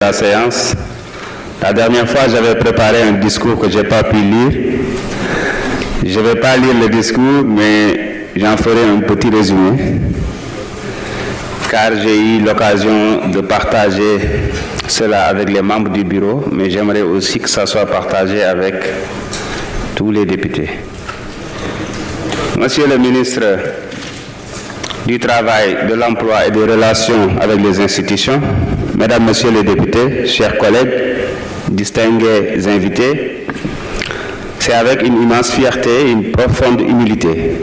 la séance. La dernière fois, j'avais préparé un discours que je n'ai pas pu lire. Je ne vais pas lire le discours, mais j'en ferai un petit résumé, car j'ai eu l'occasion de partager cela avec les membres du bureau, mais j'aimerais aussi que ça soit partagé avec tous les députés. Monsieur le ministre du Travail, de l'Emploi et des Relations avec les institutions, Mesdames, Messieurs les députés, chers collègues, distingués invités, c'est avec une immense fierté et une profonde humilité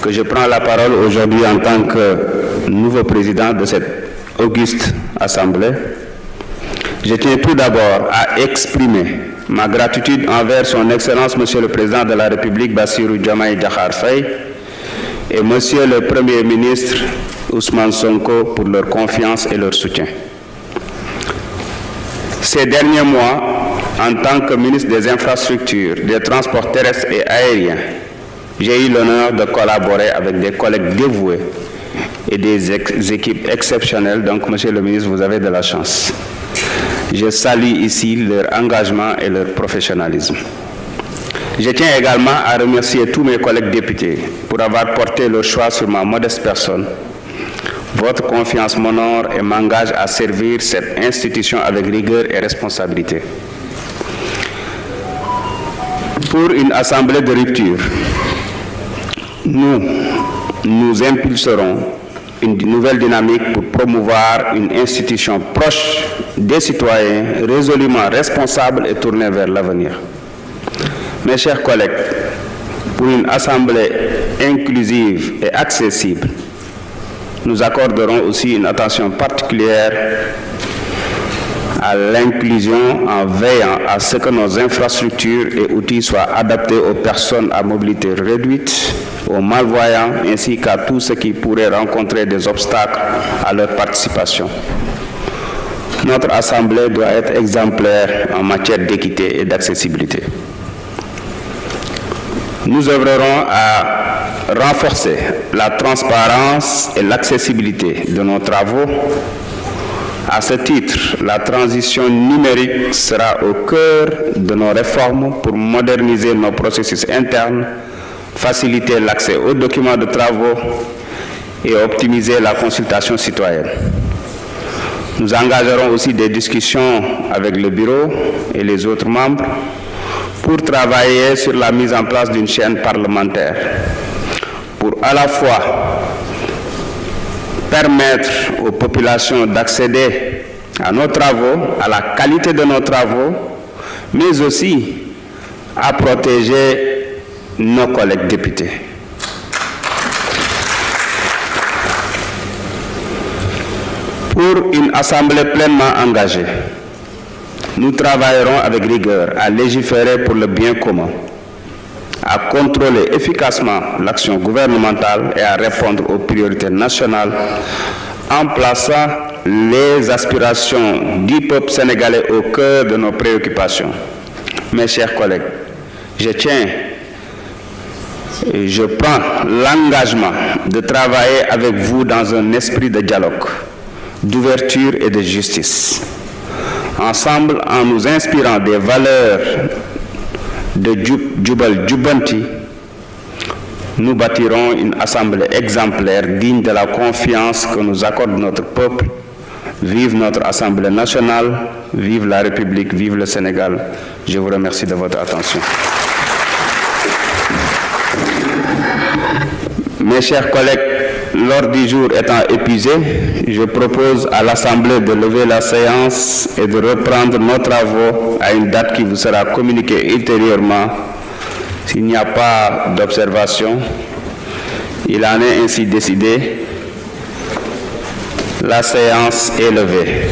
que je prends la parole aujourd'hui en tant que nouveau président de cette auguste Assemblée. Je tiens tout d'abord à exprimer ma gratitude envers son Excellence, Monsieur le Président de la République, Bassirou Diomaye Diakhar Faye, et Monsieur le Premier ministre, Ousmane Sonko, pour leur confiance et leur soutien. Ces derniers mois, en tant que ministre des Infrastructures, des Transports terrestres et aériens, j'ai eu l'honneur de collaborer avec des collègues dévoués et des équipes exceptionnelles. Donc, Monsieur le ministre, vous avez de la chance. Je salue ici leur engagement et leur professionnalisme. Je tiens également à remercier tous mes collègues députés pour avoir porté leur choix sur ma modeste personne. Votre confiance m'honore et m'engage à servir cette institution avec rigueur et responsabilité. Pour une assemblée de rupture, nous impulserons une nouvelle dynamique pour promouvoir une institution proche des citoyens, résolument responsable et tournée vers l'avenir. Mes chers collègues, pour une assemblée inclusive et accessible, nous accorderons aussi une attention particulière à l'inclusion en veillant à ce que nos infrastructures et outils soient adaptés aux personnes à mobilité réduite, aux malvoyants, ainsi qu'à tous ceux qui pourraient rencontrer des obstacles à leur participation. Notre Assemblée doit être exemplaire en matière d'équité et d'accessibilité. Nous œuvrerons à renforcer la transparence et l'accessibilité de nos travaux. À ce titre, la transition numérique sera au cœur de nos réformes pour moderniser nos processus internes, faciliter l'accès aux documents de travaux et optimiser la consultation citoyenne. Nous engagerons aussi des discussions avec le bureau et les autres membres pour travailler sur la mise en place d'une chaîne parlementaire pour à la fois permettre aux populations d'accéder à nos travaux, à la qualité de nos travaux, mais aussi à protéger nos collègues députés. Pour une assemblée pleinement engagée, nous travaillerons avec rigueur à légiférer pour le bien commun, à contrôler efficacement l'action gouvernementale et à répondre aux priorités nationales en plaçant les aspirations du peuple sénégalais au cœur de nos préoccupations. Mes chers collègues, je prends l'engagement de travailler avec vous dans un esprit de dialogue, d'ouverture et de justice. Ensemble, en nous inspirant des valeurs de Jubal Jubanti, nous bâtirons une assemblée exemplaire digne de la confiance que nous accorde notre peuple. Vive notre Assemblée nationale, vive la République, vive le Sénégal. Je vous remercie de votre attention. Mes chers collègues, l'ordre du jour étant épuisé, je propose à l'Assemblée de lever la séance et de reprendre nos travaux à une date qui vous sera communiquée ultérieurement. S'il n'y a pas d'observation, il en est ainsi décidé. La séance est levée.